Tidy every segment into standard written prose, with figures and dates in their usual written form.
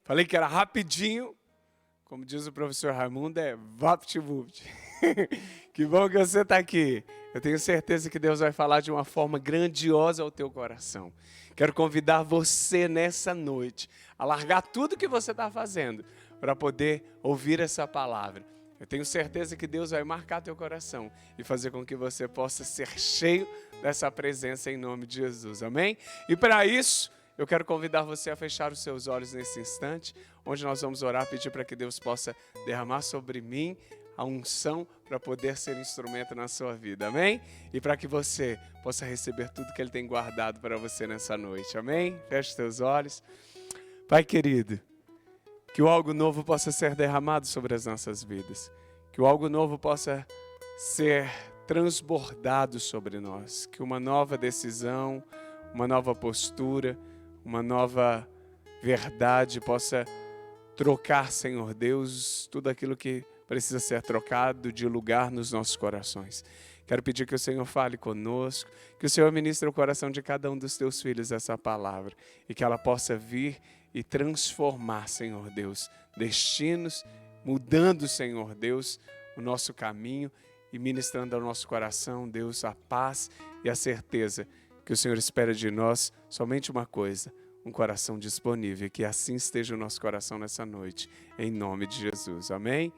Falei que era rapidinho, como diz o professor Raimundo, é vapt-vupt. Que bom que você está aqui. Eu tenho certeza que Deus vai falar de uma forma grandiosa ao teu coração. Quero convidar você nessa noite a largar tudo que você está fazendo para poder ouvir essa palavra. Eu tenho certeza que Deus vai marcar teu coração e fazer com que você possa ser cheio dessa presença em nome de Jesus. Amém? E para isso, eu quero convidar você a fechar os seus olhos nesse instante, onde nós vamos orar, pedir para que Deus possa derramar sobre mim a unção para poder ser instrumento na sua vida, amém? E para que você possa receber tudo que Ele tem guardado para você nessa noite, amém? Feche os teus olhos. Pai querido, que o algo novo possa ser derramado sobre as nossas vidas, que o algo novo possa ser transbordado sobre nós, que uma nova decisão, uma nova postura, uma nova verdade possa trocar, Senhor Deus, tudo aquilo que precisa ser trocado de lugar nos nossos corações. Quero pedir que o Senhor fale conosco, que o Senhor ministre o coração de cada um dos teus filhos essa palavra e que ela possa vir e transformar, Senhor Deus, destinos, mudando, Senhor Deus, o nosso caminho e ministrando ao nosso coração, Deus, a paz e a certeza que o Senhor espera de nós somente uma coisa, um coração disponível, que assim esteja o nosso coração nessa noite, em nome de Jesus, amém?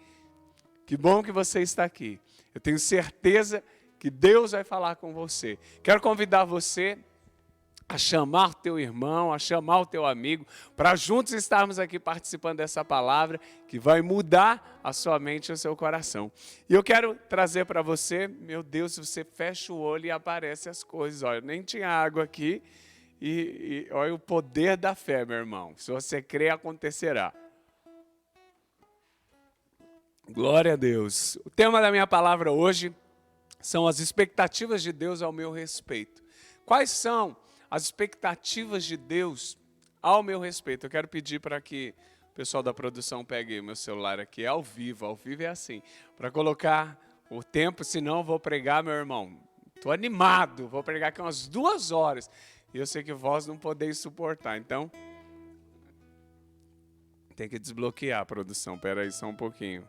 Que bom que você está aqui, eu tenho certeza que Deus vai falar com você. Quero convidar você a chamar teu irmão, a chamar o teu amigo, para juntos estarmos aqui participando dessa palavra que vai mudar a sua mente e o seu coração. E eu quero trazer para você, meu Deus, você fecha o olho e aparecem as coisas. Olha, nem tinha água aqui e olha o poder da fé, meu irmão. Se você crer, acontecerá. Glória a Deus. O tema da minha palavra hoje são as expectativas de Deus ao meu respeito. Quais são as expectativas de Deus ao meu respeito? Eu quero pedir para que o pessoal da produção pegue meu celular aqui, ao vivo é assim, para colocar o tempo, senão eu vou pregar, meu irmão. Estou animado, vou pregar aqui umas 2 horas, e eu sei que vós não podeis suportar, então tem que desbloquear a produção, espera aí só um pouquinho.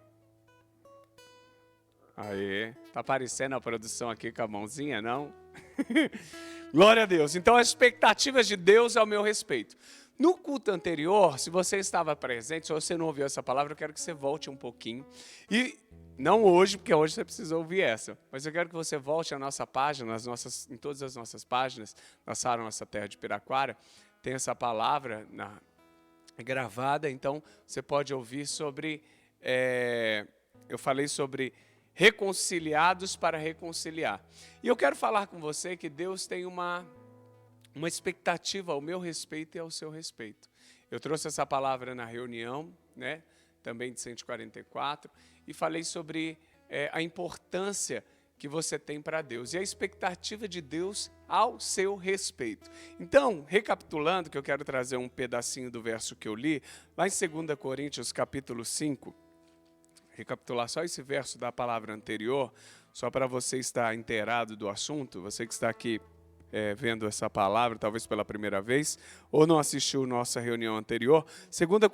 Aê, tá aparecendo a produção aqui com a mãozinha, não? Glória a Deus. Então, as expectativas de Deus ao meu respeito. No culto anterior, se você estava presente, se você não ouviu essa palavra, eu quero que você volte um pouquinho. E não hoje, porque hoje você precisa ouvir essa, mas eu quero que você volte à nossa página, em todas as nossas páginas, na Sara Nossa Terra de Piraquara, tem essa palavra gravada, então você pode ouvir sobre, eu falei sobre reconciliados para reconciliar. E eu quero falar com você que Deus tem uma expectativa ao meu respeito e ao seu respeito. Eu trouxe essa palavra na reunião, né, também de 144, e falei sobre a importância que você tem para Deus e a expectativa de Deus ao seu respeito. Então, recapitulando, que eu quero trazer um pedacinho do verso que eu li, lá em 2 Coríntios capítulo 5, recapitular só esse verso da palavra anterior, só para você estar inteirado do assunto, você que está aqui vendo essa palavra, talvez pela primeira vez, ou não assistiu nossa reunião anterior, 2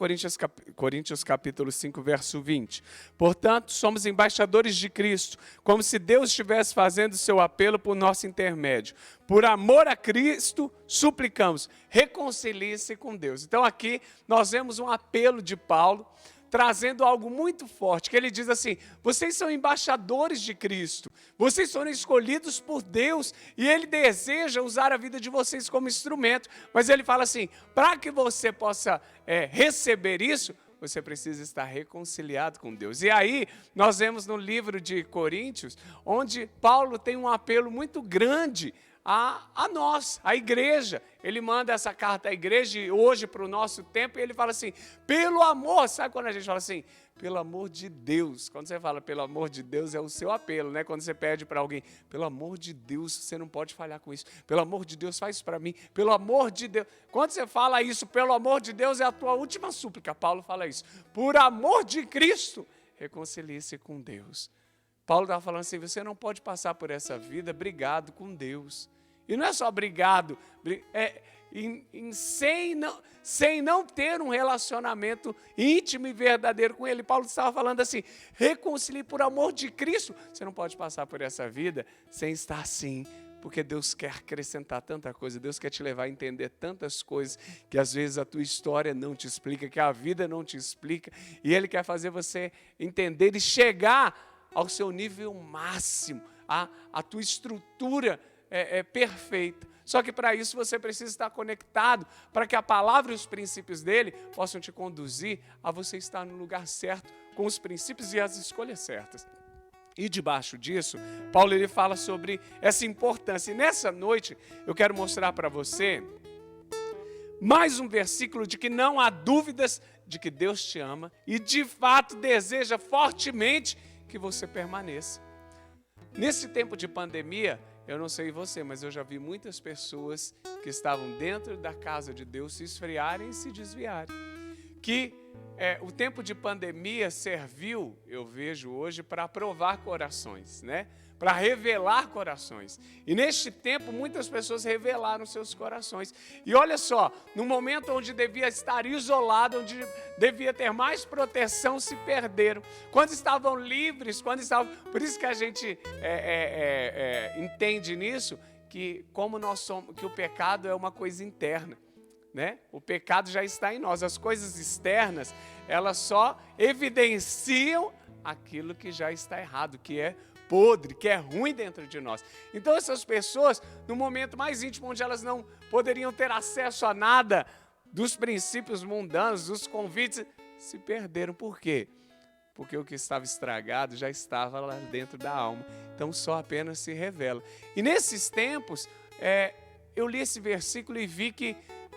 Coríntios capítulo 5, verso 20. Portanto, somos embaixadores de Cristo, como se Deus estivesse fazendo seu apelo por nosso intermédio. Por amor a Cristo, suplicamos, reconcilie-se com Deus. Então aqui nós vemos um apelo de Paulo, trazendo algo muito forte, que ele diz assim, vocês são embaixadores de Cristo, vocês foram escolhidos por Deus, e Ele deseja usar a vida de vocês como instrumento, mas ele fala assim, para que você possa receber isso, você precisa estar reconciliado com Deus. E aí, nós vemos no livro de Coríntios, onde Paulo tem um apelo muito grande a nós, a igreja. Ele manda essa carta à igreja hoje para o nosso tempo e ele fala assim, pelo amor, sabe quando a gente fala assim, pelo amor de Deus, quando você fala pelo amor de Deus é o seu apelo, né? Quando você pede para alguém, pelo amor de Deus, você não pode falhar com isso, pelo amor de Deus, faz isso para mim, pelo amor de Deus, quando você fala isso, pelo amor de Deus, é a tua última súplica. Paulo fala isso, por amor de Cristo, reconcilie-se com Deus. Paulo estava falando assim, você não pode passar por essa vida brigado com Deus. E não é só brigado, sem não ter um relacionamento íntimo e verdadeiro com Ele. Paulo estava falando assim, reconcilie por amor de Cristo. Você não pode passar por essa vida sem estar assim, porque Deus quer acrescentar tanta coisa, Deus quer te levar a entender tantas coisas que às vezes a tua história não te explica, que a vida não te explica, e Ele quer fazer você entender e chegar ao seu nível máximo, a tua estrutura perfeita. Só que para isso você precisa estar conectado, para que a palavra e os princípios dele possam te conduzir a você estar no lugar certo, com os princípios e as escolhas certas. E debaixo disso, Paulo ele fala sobre essa importância. E nessa noite eu quero mostrar para você mais um versículo de que não há dúvidas de que Deus te ama e de fato deseja fortemente que você permaneça. Nesse tempo de pandemia, eu não sei você, mas eu já vi muitas pessoas que estavam dentro da casa de Deus se esfriarem e se desviarem. Que o tempo de pandemia serviu, eu vejo hoje, para provar corações, né? Para revelar corações. E neste tempo, muitas pessoas revelaram seus corações. E olha só, no momento onde devia estar isolado, onde devia ter mais proteção, se perderam. Quando estavam livres, por isso que a gente entende nisso, que como nós somos, que o pecado é uma coisa interna. Né? O pecado já está em nós. As coisas externas, elas só evidenciam aquilo que já está errado, que é podre, que é ruim dentro de nós. Então essas pessoas, no momento mais íntimo, onde elas não poderiam ter acesso a nada dos princípios mundanos, dos convites, se perderam. Por quê? Porque o que estava estragado já estava lá dentro da alma. Então só apenas se revela. E nesses tempos, eu li esse versículo e vi que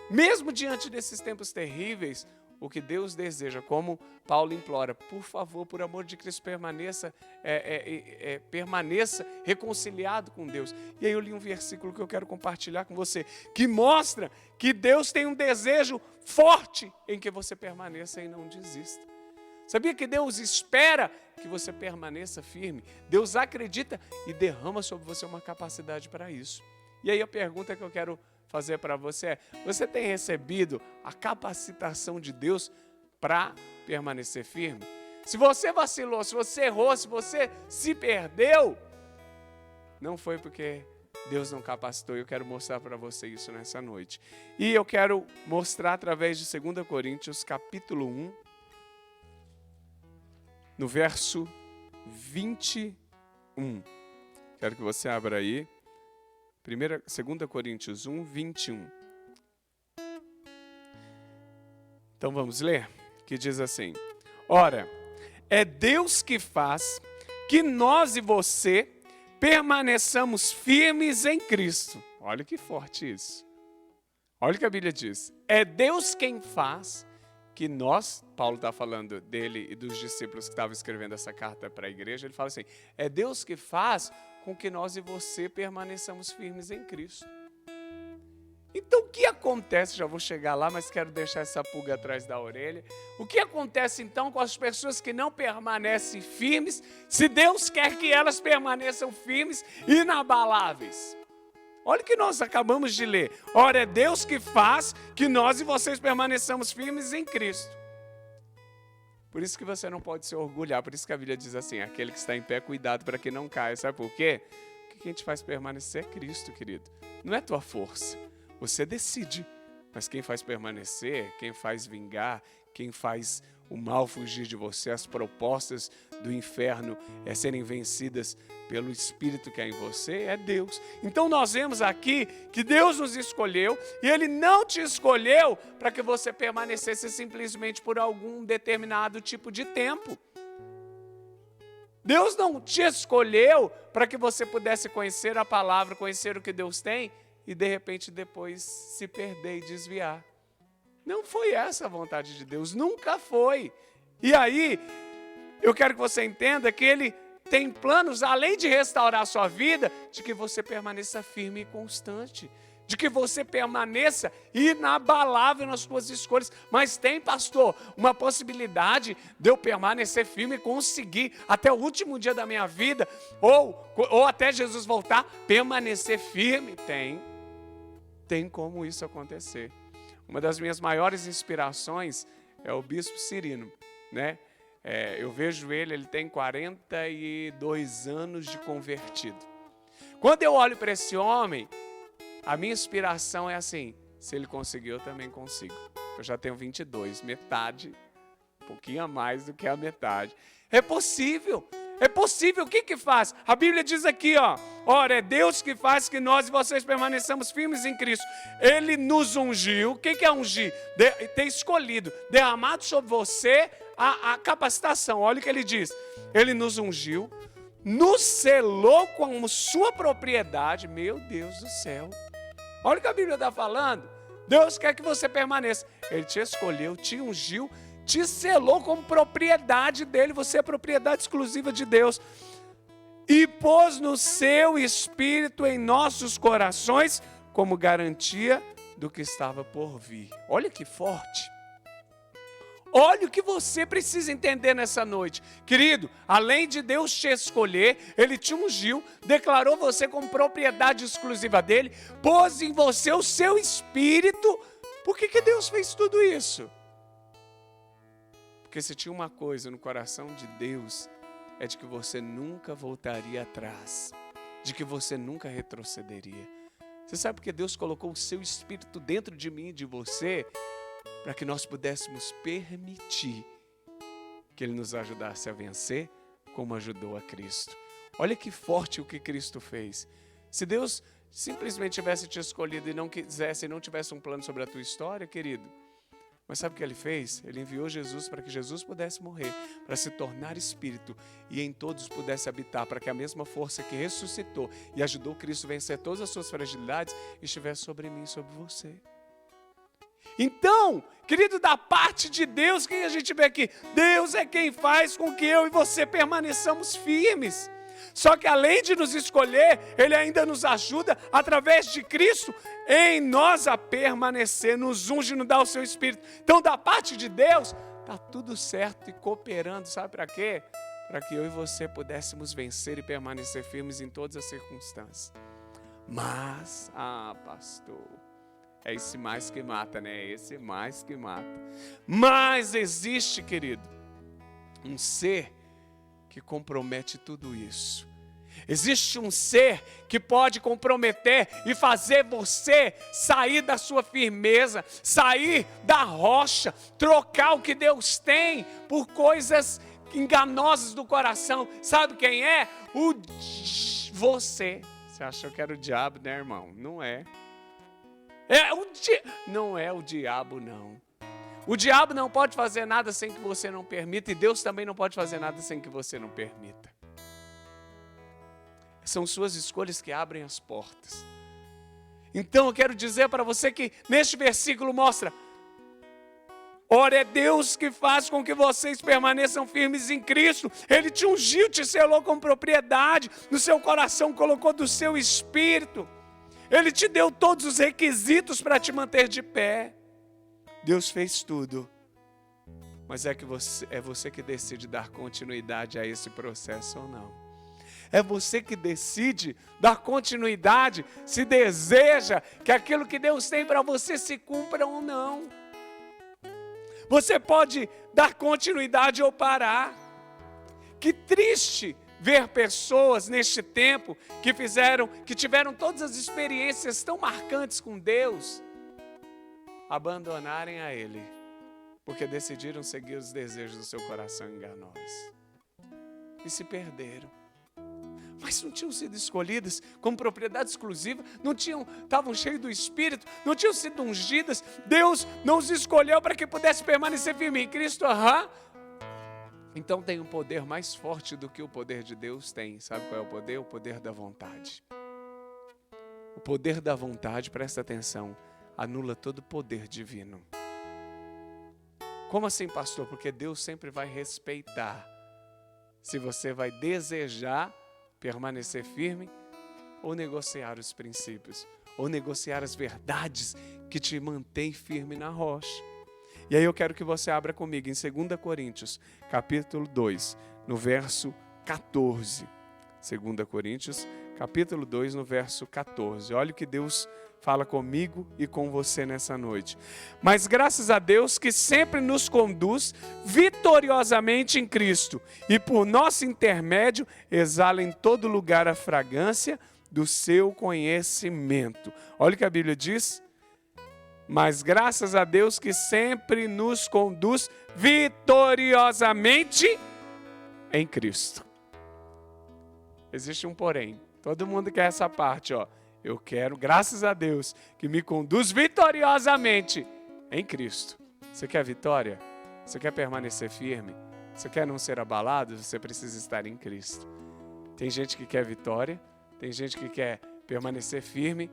mesmo diante desses tempos terríveis, o que Deus deseja, como Paulo implora, por favor, por amor de Cristo, permaneça reconciliado com Deus. E aí eu li um versículo que eu quero compartilhar com você, que mostra que Deus tem um desejo forte em que você permaneça e não desista. Sabia que Deus espera que você permaneça firme? Deus acredita e derrama sobre você uma capacidade para isso. E aí a pergunta que eu quero fazer para você é: você tem recebido a capacitação de Deus para permanecer firme? Se você vacilou, se você errou, se você se perdeu, não foi porque Deus não capacitou. Eu quero mostrar para você isso nessa noite. E eu quero mostrar através de 2 Coríntios, capítulo 1, no verso 21. Quero que você abra aí. 2 Coríntios 1, 21. Então vamos ler, que diz assim: ora, é Deus que faz que nós e você permaneçamos firmes em Cristo. Olha que forte isso. Olha o que a Bíblia diz. É Deus quem faz que nós, Paulo está falando dele e dos discípulos que estavam escrevendo essa carta para a igreja, ele fala assim, é Deus que faz com que nós e você permaneçamos firmes em Cristo. Então o que acontece, já vou chegar lá, mas quero deixar essa pulga atrás da orelha, o que acontece então com as pessoas que não permanecem firmes, se Deus quer que elas permaneçam firmes e inabaláveis? Olha o que nós acabamos de ler. Ora, é Deus que faz que nós e vocês permaneçamos firmes em Cristo. Por isso que você não pode se orgulhar. Por isso que a Bíblia diz assim, aquele que está em pé, cuidado para que não caia. Sabe por quê? O que a gente faz permanecer é Cristo, querido. Não é tua força. Você decide. Mas quem faz permanecer, quem faz vingar, quem faz o mal fugir de você, as propostas do inferno serem vencidas pelo Espírito que é em você, é Deus. Então nós vemos aqui que Deus nos escolheu e Ele não te escolheu para que você permanecesse simplesmente por algum determinado tipo de tempo. Deus não te escolheu para que você pudesse conhecer a palavra, conhecer o que Deus tem e de repente depois se perder e desviar. Não foi essa a vontade de Deus, nunca foi. E aí, eu quero que você entenda que Ele tem planos, além de restaurar a sua vida, de que você permaneça firme e constante, de que você permaneça inabalável nas suas escolhas. Mas tem, pastor, uma possibilidade de eu permanecer firme e conseguir, até o último dia da minha vida, ou até Jesus voltar, permanecer firme? Tem. tem como isso acontecer. Uma das minhas maiores inspirações é o Bispo Cirino, né? Eu vejo ele tem 42 anos de convertido. Quando eu olho para esse homem, a minha inspiração é assim: se ele conseguiu, eu também consigo. Eu já tenho 22, metade, um pouquinho a mais do que a metade. É possível. É possível. O que faz? A Bíblia diz aqui, ó. Ora, é Deus que faz que nós e vocês permaneçamos firmes em Cristo. Ele nos ungiu. O que é ungir? Ter escolhido. Derramado sobre você a capacitação. Olha o que ele diz. Ele nos ungiu, nos selou como sua propriedade. Meu Deus do céu. Olha o que a Bíblia está falando. Deus quer que você permaneça. Ele te escolheu, te ungiu, te selou como propriedade dele. Você é propriedade exclusiva de Deus. E pôs no seu Espírito em nossos corações como garantia do que estava por vir. Olha que forte. Olha o que você precisa entender nessa noite. Querido, além de Deus te escolher, Ele te ungiu, declarou você como propriedade exclusiva dele, pôs em você o seu Espírito. Por que Deus fez tudo isso? Porque se tinha uma coisa no coração de Deus, é de que você nunca voltaria atrás, de que você nunca retrocederia. Você sabe porque Deus colocou o seu Espírito dentro de mim e de você? Para que nós pudéssemos permitir que Ele nos ajudasse a vencer, como ajudou a Cristo. Olha que forte o que Cristo fez. Se Deus simplesmente tivesse te escolhido e não quisesse, e não tivesse um plano sobre a tua história, querido, mas sabe o que Ele fez? Ele enviou Jesus para que Jesus pudesse morrer, para se tornar Espírito e em todos pudesse habitar, para que a mesma força que ressuscitou e ajudou Cristo a vencer todas as suas fragilidades estivesse sobre mim e sobre você. Então, querido, da parte de Deus, quem a gente vê aqui? Deus é quem faz com que eu e você permaneçamos firmes. Só que além de nos escolher, Ele ainda nos ajuda, através de Cristo, em nós a permanecer, nos unge, nos dá o seu Espírito. Então, da parte de Deus, está tudo certo e cooperando, sabe para quê? Para que eu e você pudéssemos vencer e permanecer firmes em todas as circunstâncias. Mas, pastor, é esse mais que mata, né? Esse mais que mata. Mas existe, querido, um ser que compromete tudo isso. Existe um ser que pode comprometer e fazer você sair da sua firmeza, sair da rocha, trocar o que Deus tem por coisas enganosas do coração. Sabe quem é? Você. Você achou que era o diabo, né, irmão? Não é. Não é o diabo, não. O diabo não pode fazer nada sem que você não permita, e Deus também não pode fazer nada sem que você não permita. São suas escolhas que abrem as portas. Então eu quero dizer para você que neste versículo mostra: ora, é Deus que faz com que vocês permaneçam firmes em Cristo. Ele te ungiu, te selou com propriedade, no seu coração colocou do seu Espírito. Ele te deu todos os requisitos para te manter de pé. Deus fez tudo. Mas é você que decide dar continuidade a esse processo ou não. É você que decide dar continuidade, se deseja que aquilo que Deus tem para você se cumpra ou não. Você pode dar continuidade ou parar. Que triste ver pessoas neste tempo que tiveram todas as experiências tão marcantes com Deus, abandonarem a Ele, porque decidiram seguir os desejos do seu coração enganosos. E se perderam. Mas não tinham sido escolhidas como propriedade exclusiva, estavam cheios do Espírito, não tinham sido ungidas. Deus não os escolheu para que pudesse permanecer firme em Cristo. Então tem um poder mais forte do que o poder de Deus tem. Sabe qual é o poder? O poder da vontade. O poder da vontade, presta atenção, anula todo o poder divino. Como assim, pastor? Porque Deus sempre vai respeitar se você vai desejar permanecer firme ou negociar os princípios, ou negociar as verdades que te mantém firme na rocha. E aí eu quero que você abra comigo em 2 Coríntios, capítulo 2, no verso 14. 2 Coríntios, capítulo 2, no verso 14. Olha o que Deus fala comigo e com você nessa noite. Mas graças a Deus que sempre nos conduz vitoriosamente em Cristo e por nosso intermédio exala em todo lugar a fragrância do seu conhecimento. Olha o que a Bíblia diz. Mas graças a Deus que sempre nos conduz vitoriosamente em Cristo. Existe um porém. Todo mundo quer essa parte, ó. Eu quero, graças a Deus, que me conduz vitoriosamente em Cristo. Você quer vitória? Você quer permanecer firme? Você quer não ser abalado? Você precisa estar em Cristo. Tem gente que quer vitória, tem gente que quer permanecer firme,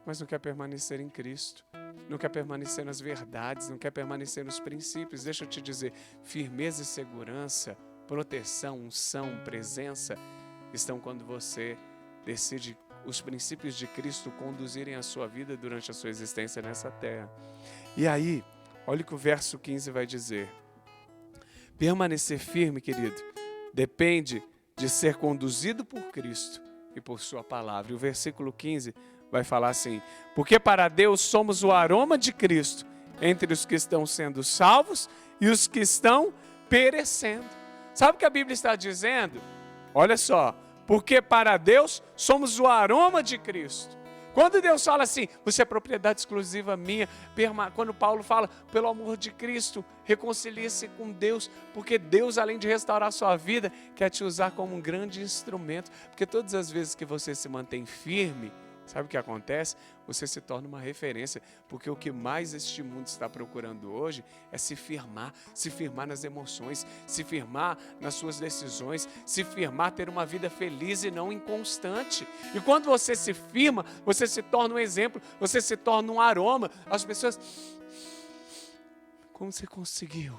mas não quer permanecer em Cristo. Não quer permanecer nas verdades, não quer permanecer nos princípios. Deixa eu te dizer, firmeza e segurança, proteção, unção, presença, estão quando você decide os princípios de Cristo conduzirem a sua vida durante a sua existência nessa terra. E aí, olha o que o verso 15 vai dizer. Permanecer firme, querido, depende de ser conduzido por Cristo e por sua palavra. E o versículo 15 vai falar assim: porque para Deus somos o aroma de Cristo entre os que estão sendo salvos e os que estão perecendo. Sabe o que a Bíblia está dizendo? Olha só, porque para Deus somos o aroma de Cristo. Quando Deus fala assim, você é propriedade exclusiva minha, quando Paulo fala, pelo amor de Cristo, reconcilie-se com Deus, porque Deus, além de restaurar a sua vida, quer te usar como um grande instrumento, porque todas as vezes que você se mantém firme, sabe o que acontece? Você se torna uma referência, porque o que mais este mundo está procurando hoje é se firmar nas emoções, se firmar nas suas decisões, se firmar, ter uma vida feliz e não inconstante. E quando você se firma, você se torna um exemplo, você se torna um aroma. As pessoas, como você conseguiu?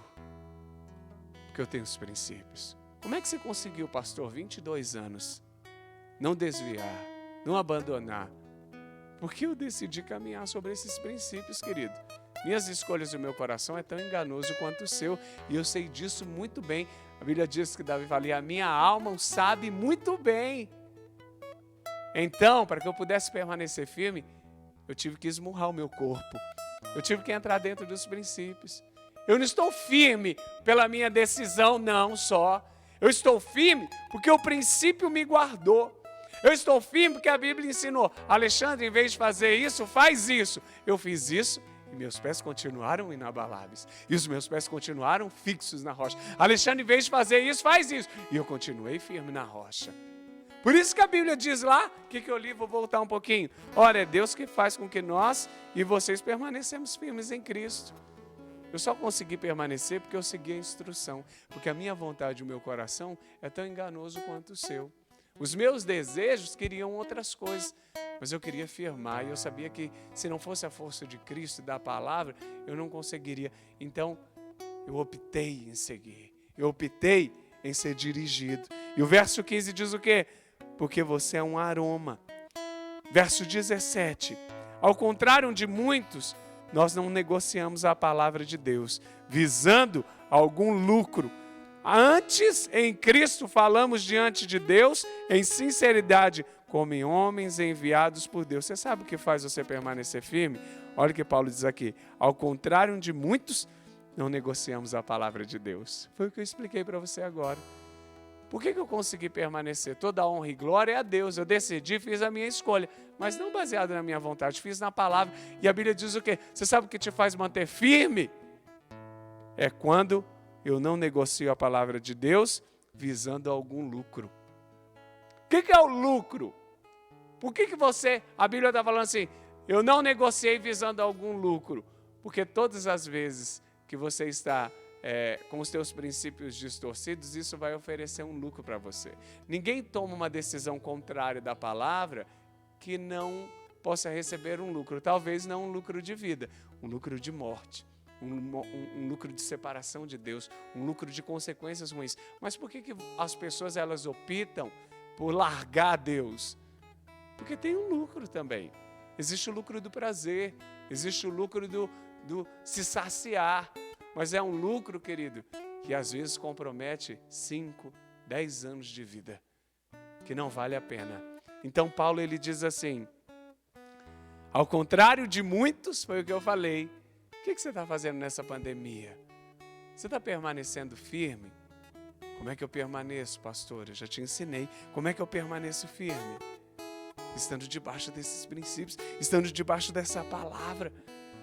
Porque eu tenho os princípios. Como é que você conseguiu, pastor, 22 anos, não desviar, não abandonar? Porque eu decidi caminhar sobre esses princípios, querido. Minhas escolhas e o meu coração é tão enganoso quanto o seu, e eu sei disso muito bem. A Bíblia diz que Davi fala, a minha alma o sabe muito bem. Então, para que eu pudesse permanecer firme, eu tive que esmurrar o meu corpo. Eu tive que entrar dentro dos princípios. Eu não estou firme pela minha decisão, não só. Eu estou firme porque o princípio me guardou. Eu estou firme porque a Bíblia ensinou. Alexandre, em vez de fazer isso, faz isso. Eu fiz isso e meus pés continuaram inabaláveis. E os meus pés continuaram fixos na rocha. Alexandre, em vez de fazer isso, faz isso. E eu continuei firme na rocha. Por isso que a Bíblia diz lá, o que eu li, vou voltar um pouquinho. Ora, é Deus que faz com que nós e vocês permanecemos firmes em Cristo. Eu só consegui permanecer porque eu segui a instrução. Porque a minha vontade e o meu coração é tão enganoso quanto o seu. Os meus desejos queriam outras coisas, mas eu queria firmar e eu sabia que se não fosse a força de Cristo e da palavra, eu não conseguiria. Então, eu optei em seguir, eu optei em ser dirigido. E o verso 15 diz o quê? Porque você é um aroma. Verso 17, ao contrário de muitos, nós não negociamos a palavra de Deus, visando algum lucro. Antes, em Cristo, falamos diante de Deus em sinceridade, como em homens enviados por Deus. Você sabe o que faz você permanecer firme? Olha o que Paulo diz aqui. Ao contrário de muitos, não negociamos a palavra de Deus. Foi o que eu expliquei para você agora. Por que eu consegui permanecer? Toda a honra e glória é a Deus. Eu decidi, fiz a minha escolha, mas não baseado na minha vontade, fiz na palavra. E a Bíblia diz o quê? Você sabe o que te faz manter firme? É quando eu não negocio a palavra de Deus visando algum lucro. O que é o lucro? Por que a Bíblia está falando assim, eu não negociei visando algum lucro? Porque todas as vezes que você está com os teus princípios distorcidos, isso vai oferecer um lucro para você. Ninguém toma uma decisão contrária da palavra que não possa receber um lucro. Talvez não um lucro de vida, um lucro de morte. Um lucro de separação de Deus, um lucro de consequências ruins. Mas por que as pessoas elas optam por largar Deus? Porque tem um lucro também. Existe o lucro do prazer, existe o lucro do se saciar. Mas é um lucro, querido, que às vezes compromete 5, 10 anos de vida, que não vale a pena. Então Paulo ele diz assim, Ao contrário de muitos, foi o que eu falei. O que você está fazendo nessa pandemia? Você está permanecendo firme? Como é que eu permaneço, pastor? Eu já te ensinei. Como é que eu permaneço firme? Estando debaixo desses princípios, estando debaixo dessa palavra.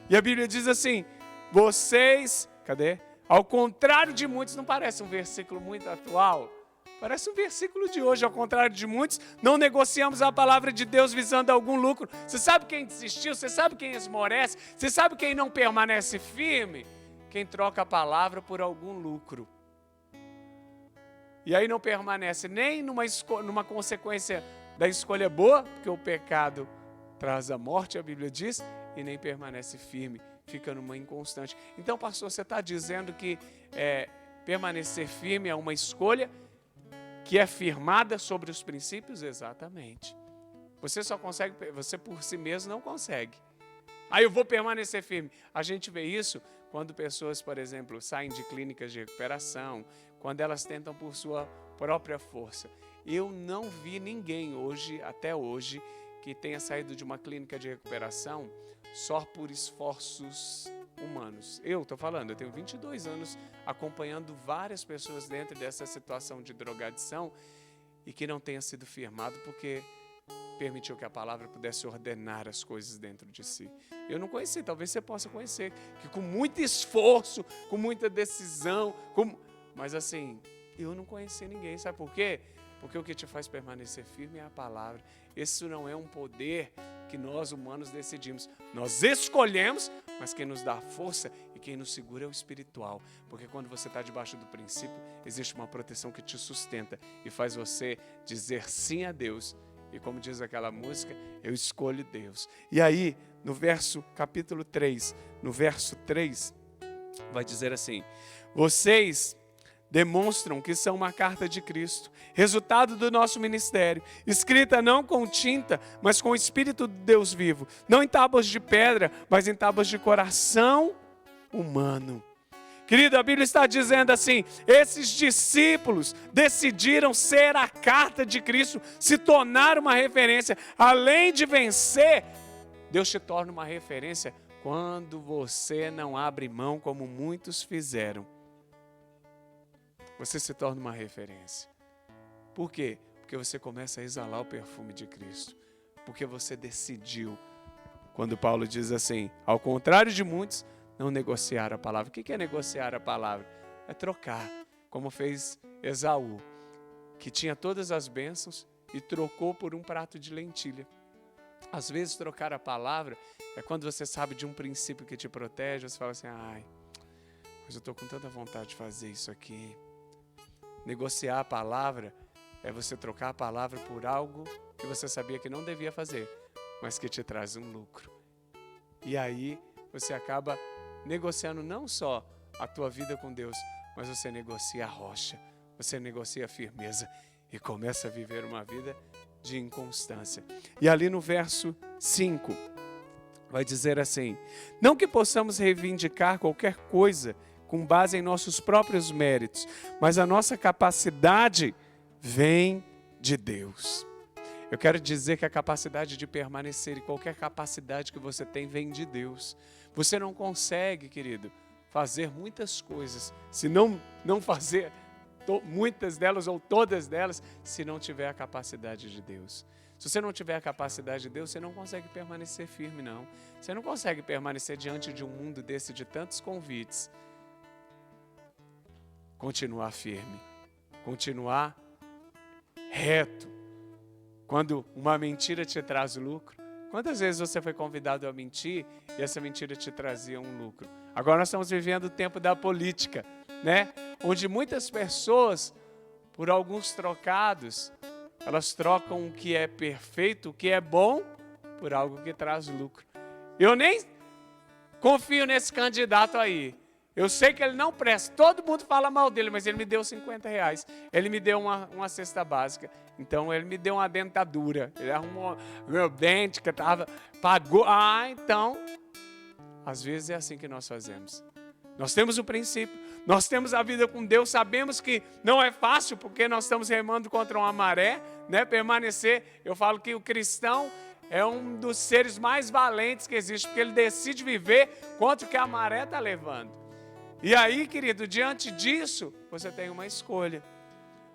E a Bíblia diz assim, vocês, cadê? Ao contrário de muitos, não parece um versículo muito atual? Parece um versículo de hoje, ao contrário de muitos, não negociamos a palavra de Deus visando algum lucro. Você sabe quem desistiu? Você sabe quem esmorece? Você sabe quem não permanece firme? Quem troca a palavra por algum lucro. E aí não permanece nem numa consequência da escolha boa, porque o pecado traz a morte, a Bíblia diz, e nem permanece firme, fica numa inconstante. Então, pastor, você está dizendo que permanecer firme é uma escolha que é firmada sobre os princípios? Exatamente. Você só consegue, você por si mesmo não consegue. Aí eu vou permanecer firme. A gente vê isso quando pessoas, por exemplo, saem de clínicas de recuperação, quando elas tentam por sua própria força. Eu não vi ninguém hoje, até hoje, que tenha saído de uma clínica de recuperação só por esforços humanos. Eu estou falando, eu tenho 22 anos acompanhando várias pessoas dentro dessa situação de drogadição e que não tenha sido firmado porque permitiu que a palavra pudesse ordenar as coisas dentro de si. Eu não conheci, talvez você possa conhecer, que com muito esforço, com muita decisão, mas assim, eu não conheci ninguém, sabe por quê? Porque o que te faz permanecer firme é a palavra. Isso não é um poder que nós humanos decidimos. Nós escolhemos, mas quem nos dá a força e quem nos segura é o espiritual. Porque quando você está debaixo do princípio, existe uma proteção que te sustenta e faz você dizer sim a Deus. E como diz aquela música, eu escolho Deus. E aí, no capítulo 3, no verso 3, vai dizer assim, vocês demonstram que são uma carta de Cristo, resultado do nosso ministério, escrita não com tinta, mas com o Espírito de Deus vivo, não em tábuas de pedra, mas em tábuas de coração humano. Querido, a Bíblia está dizendo assim, esses discípulos decidiram ser a carta de Cristo, se tornar uma referência. Além de vencer, Deus te torna uma referência quando você não abre mão como muitos fizeram. Você se torna uma referência. Por quê? Porque você começa a exalar o perfume de Cristo. Porque você decidiu. Quando Paulo diz assim, ao contrário de muitos, não negociar a palavra. O que é negociar a palavra? É trocar, como fez Esaú, que tinha todas as bênçãos e trocou por um prato de lentilha. Às vezes trocar a palavra é quando você sabe de um princípio que te protege, você fala assim, ai, mas eu estou com tanta vontade de fazer isso aqui. Negociar a palavra é você trocar a palavra por algo que você sabia que não devia fazer, mas que te traz um lucro. E aí você acaba negociando não só a tua vida com Deus, mas você negocia a rocha, você negocia a firmeza e começa a viver uma vida de inconstância. E ali no verso 5, vai dizer assim, não que possamos reivindicar qualquer coisa com base em nossos próprios méritos, mas a nossa capacidade vem de Deus. Eu quero dizer que a capacidade de permanecer e qualquer capacidade que você tem vem de Deus. Você não consegue, querido, fazer muitas coisas, se não fazer muitas delas ou todas delas, se não tiver a capacidade de Deus. Se você não tiver a capacidade de Deus, você não consegue permanecer firme, não. Você não consegue permanecer diante de um mundo desse de tantos convites. Continuar firme, continuar reto. Quando uma mentira te traz lucro, quantas vezes você foi convidado a mentir e essa mentira te trazia um lucro? Agora nós estamos vivendo o tempo da política, né? Onde muitas pessoas, por alguns trocados, elas trocam o que é perfeito, o que é bom, por algo que traz lucro. Eu nem confio nesse candidato aí. Eu sei que ele não presta. Todo mundo fala mal dele, mas ele me deu R$50. Ele me deu uma cesta básica. Então, ele me deu uma dentadura. Ele arrumou meu dente que estava... Pagou. Então... Às vezes é assim que nós fazemos. Nós temos o princípio. Nós temos a vida com Deus. Sabemos que não é fácil, porque nós estamos remando contra uma maré, né? Permanecer. Eu falo que o cristão é um dos seres mais valentes que existe, porque ele decide viver contra o que a maré está levando. E aí, querido, diante disso, você tem uma escolha.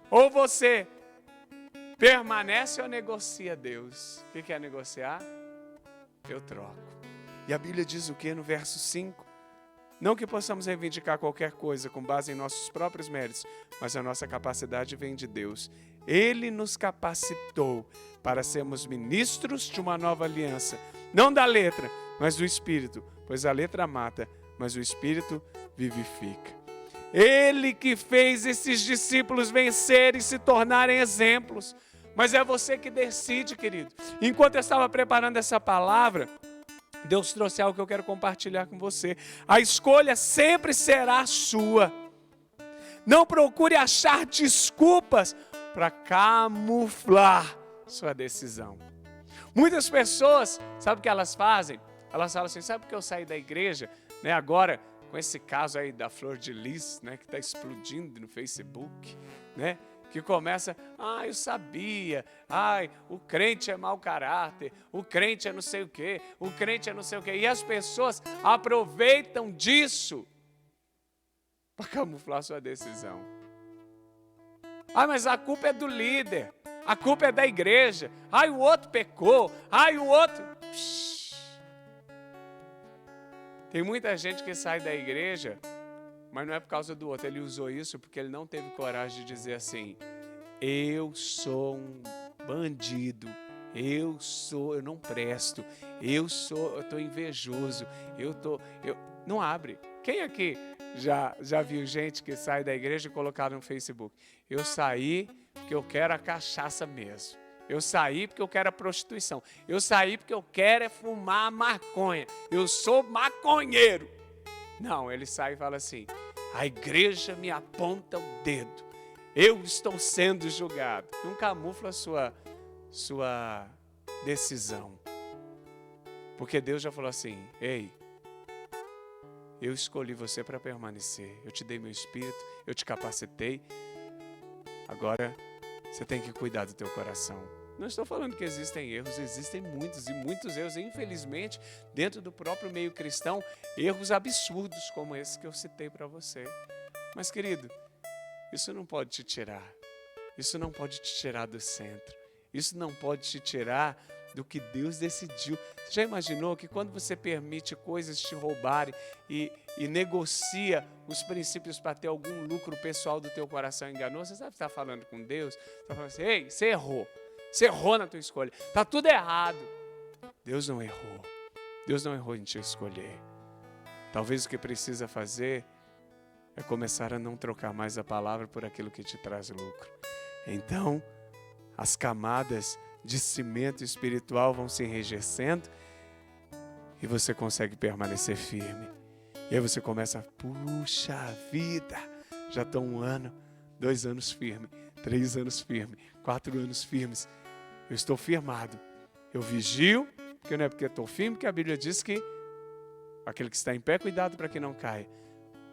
Ou você permanece ou negocia Deus. O que é negociar? Eu troco. E a Bíblia diz o que no verso 5? Não que possamos reivindicar qualquer coisa com base em nossos próprios méritos, mas a nossa capacidade vem de Deus. Ele nos capacitou para sermos ministros de uma nova aliança. Não da letra, mas do Espírito. Pois a letra mata, mas o Espírito vivifica. Ele que fez esses discípulos vencerem e se tornarem exemplos. Mas é você que decide, querido. Enquanto eu estava preparando essa palavra, Deus trouxe algo que eu quero compartilhar com você. A escolha sempre será sua. Não procure achar desculpas para camuflar sua decisão. Muitas pessoas, sabe o que elas fazem? Elas falam assim, sabe por que eu saí da igreja? Né, agora, com esse caso aí da Flor de Lis, né, que está explodindo no Facebook, né? Que começa, eu sabia, o crente é mau caráter, o crente é não sei o quê, o crente é não sei o quê. E as pessoas aproveitam disso para camuflar sua decisão. Mas a culpa é do líder, a culpa é da igreja, o outro pecou, o outro... Tem muita gente que sai da igreja, mas não é por causa do outro. Ele usou isso porque ele não teve coragem de dizer assim, eu sou um bandido, eu não presto, eu estou invejoso, não abre. Quem aqui já viu gente que sai da igreja e colocar no Facebook? Eu saí porque eu quero a cachaça mesmo. Eu saí porque eu quero a prostituição. Eu saí porque eu quero é fumar maconha. Eu sou maconheiro. Não, ele sai e fala assim, a igreja me aponta o dedo. Eu estou sendo julgado. Não camufla a sua decisão. Porque Deus já falou assim, ei, eu escolhi você para permanecer. Eu te dei meu espírito, eu te capacitei. Agora, você tem que cuidar do teu coração. Não estou falando que existem erros, existem muitos, e muitos erros, infelizmente, dentro do próprio meio cristão, erros absurdos como esse que eu citei para você. Mas, querido, isso não pode te tirar. Isso não pode te tirar do centro. Isso não pode te tirar do que Deus decidiu. Você já imaginou que quando você permite coisas te roubarem e negocia os princípios para ter algum lucro pessoal do teu coração enganoso, você sabe que está falando com Deus? Você está falando assim, ei, você errou. Você errou na tua escolha. Está tudo errado. Deus não errou. Deus não errou em te escolher. Talvez o que precisa fazer é começar a não trocar mais a palavra por aquilo que te traz lucro. Então, as camadas de cimento espiritual vão se enrijecendo e você consegue permanecer firme. E aí você começa, puxa vida, já estou 1 ano, 2 anos firme, 3 anos firme, 4 anos firmes. Eu estou firmado. Eu vigio, que não é porque estou firme, que a Bíblia diz que aquele que está em pé, cuidado para que não caia.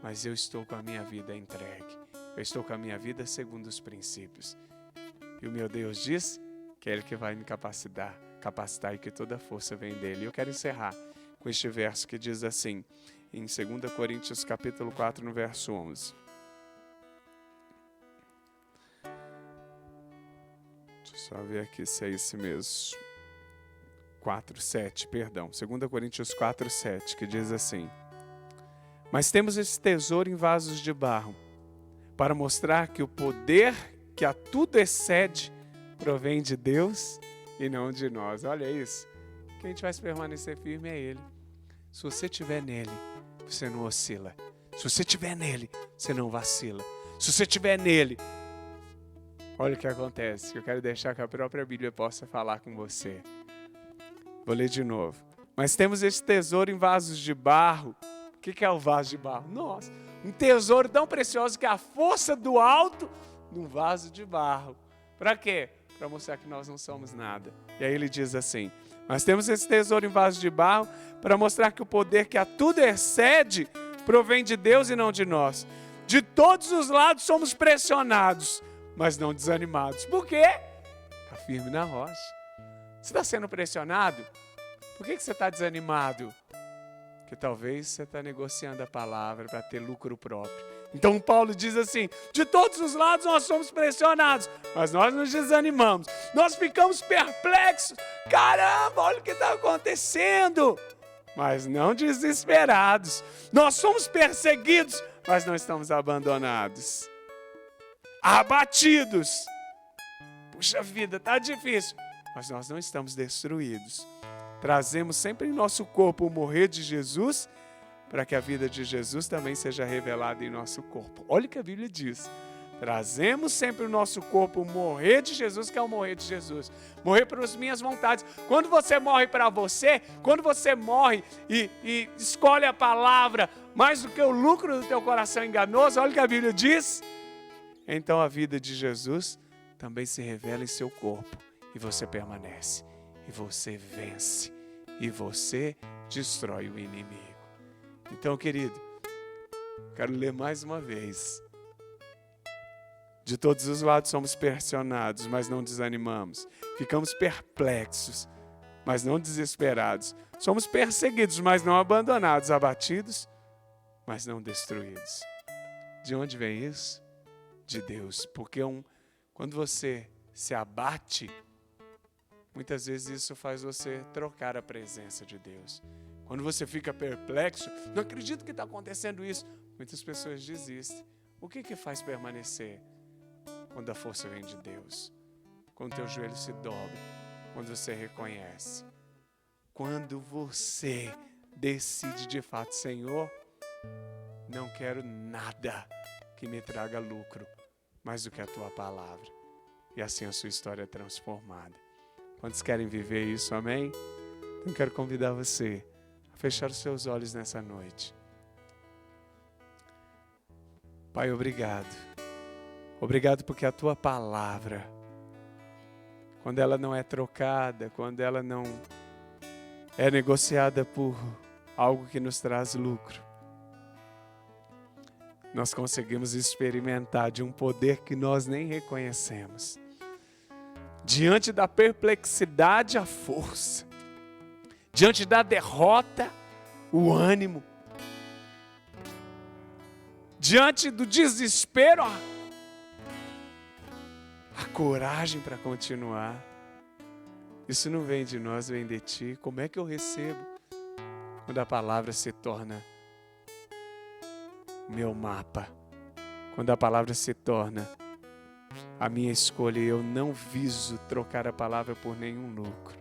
Mas eu estou com a minha vida entregue. Eu estou com a minha vida segundo os princípios. E o meu Deus diz que é Ele que vai me capacitar e que toda força vem dEle. E eu quero encerrar com este verso que diz assim, em 2 Coríntios capítulo 4, no verso 11. Deixa eu só ver aqui se é esse mesmo. 4:7, perdão. 2 Coríntios 4:7, que diz assim: mas temos esse tesouro em vasos de barro, para mostrar que o poder que a tudo excede provém de Deus e não de nós. Olha isso. Quem te faz permanecer firme é Ele. Se você estiver nele, você não oscila. Se você estiver nele, você não vacila. Se você estiver nele, olha o que acontece. Eu quero deixar que a própria Bíblia possa falar com você. Vou ler de novo. Mas temos esse tesouro em vasos de barro. O que é o vaso de barro? Nossa, um tesouro tão precioso que a força do alto num vaso de barro. Para quê? Para mostrar que nós não somos nada. E aí ele diz assim: mas temos esse tesouro em vaso de barro para mostrar que o poder que a tudo excede provém de Deus e não de nós. De todos os lados somos pressionados, mas não desanimados. Por quê? Está firme na rocha. Você está sendo pressionado? Por que você está desanimado? Porque talvez você está negociando a palavra para ter lucro próprio. Então Paulo diz assim, de todos os lados nós somos pressionados, mas nós nos desanimamos. Nós ficamos perplexos. Caramba, olha o que está acontecendo. Mas não desesperados. Nós somos perseguidos, mas não estamos abandonados. Abatidos. Puxa vida, está difícil. Mas nós não estamos destruídos. Trazemos sempre em nosso corpo o morrer de Jesus, para que a vida de Jesus também seja revelada em nosso corpo. Olha o que a Bíblia diz. Trazemos sempre o nosso corpo o morrer de Jesus, que é o morrer de Jesus. Morrer para as minhas vontades. Quando você morre para você, quando você morre e escolhe a palavra mais do que o lucro do teu coração enganoso, olha o que a Bíblia diz. Então a vida de Jesus também se revela em seu corpo. E você permanece. E você vence. E você destrói o inimigo. Então, querido, quero ler mais uma vez. De todos os lados somos pressionados, mas não desanimamos. Ficamos perplexos, mas não desesperados. Somos perseguidos, mas não abandonados. Abatidos, mas não destruídos. De onde vem isso? De Deus. Porque quando você se abate, muitas vezes isso faz você trocar a presença de Deus. Quando você fica perplexo, não acredito que está acontecendo isso. Muitas pessoas desistem. O que faz permanecer? Quando a força vem de Deus. Quando teu joelho se dobra. Quando você reconhece. Quando você decide de fato, Senhor, não quero nada que me traga lucro, mais do que a tua palavra. E assim a sua história é transformada. Quantos querem viver isso, amém? Então quero convidar você a fechar os seus olhos nessa noite. Pai, obrigado. Obrigado porque a tua palavra, quando ela não é trocada, quando ela não é negociada por algo que nos traz lucro, nós conseguimos experimentar de um poder que nós nem reconhecemos. Diante da perplexidade, a força. Diante da derrota, o ânimo. Diante do desespero, a coragem para continuar. Isso não vem de nós, vem de ti. Como é que eu recebo? Quando a palavra se torna meu mapa. Quando a palavra se torna a minha escolha, eu não viso trocar a palavra por nenhum lucro.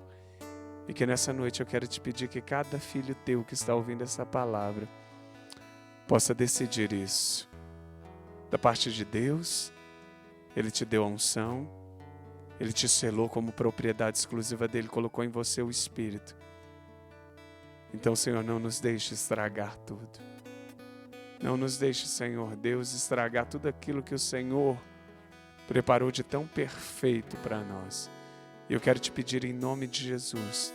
E que nessa noite eu quero te pedir que cada filho teu que está ouvindo essa palavra possa decidir isso. Da parte de Deus, Ele te deu a unção, Ele te selou como propriedade exclusiva dEle, colocou em você o Espírito. Então, Senhor, não nos deixe estragar tudo. Não nos deixe, Senhor Deus, estragar tudo aquilo que o Senhor preparou de tão perfeito para nós. E eu quero te pedir em nome de Jesus,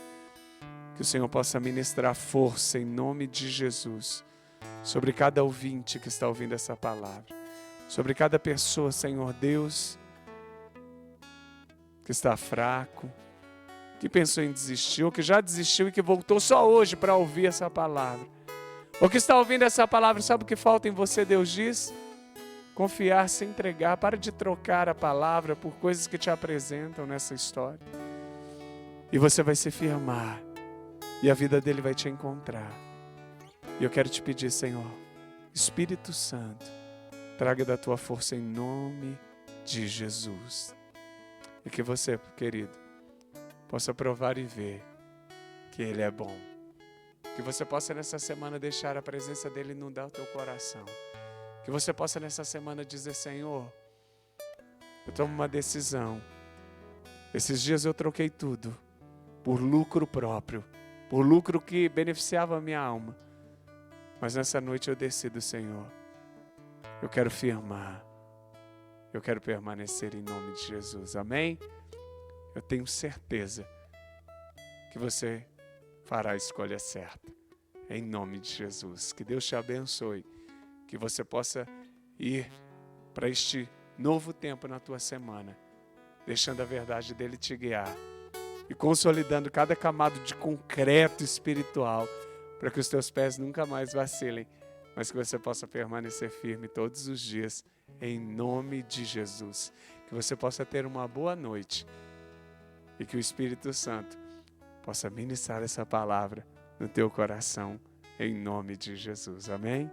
que o Senhor possa ministrar força em nome de Jesus, sobre cada ouvinte que está ouvindo essa palavra, sobre cada pessoa, Senhor Deus, que está fraco, que pensou em desistir, ou que já desistiu e que voltou só hoje para ouvir essa palavra. Ou que está ouvindo essa palavra, sabe o que falta em você, Deus diz? Confiar, se entregar, para de trocar a palavra por coisas que te apresentam nessa história. E você vai se firmar, e a vida dele vai te encontrar. E eu quero te pedir, Senhor, Espírito Santo, traga da tua força em nome de Jesus. E que você, querido, possa provar e ver que Ele é bom. Que você possa nessa semana deixar a presença dEle inundar o teu coração. Que você possa nessa semana dizer, Senhor, eu tomo uma decisão. Esses dias eu troquei tudo por lucro próprio, por lucro que beneficiava a minha alma. Mas nessa noite eu decido, Senhor, eu quero firmar, eu quero permanecer em nome de Jesus, amém? Eu tenho certeza que você fará a escolha certa, em nome de Jesus. Que Deus te abençoe, que você possa ir para este novo tempo na tua semana, deixando a verdade dele te guiar e consolidando cada camada de concreto espiritual, para que os teus pés nunca mais vacilem, mas que você possa permanecer firme todos os dias, em nome de Jesus. Que você possa ter uma boa noite e que o Espírito Santo possa ministrar essa palavra no teu coração, em nome de Jesus. Amém?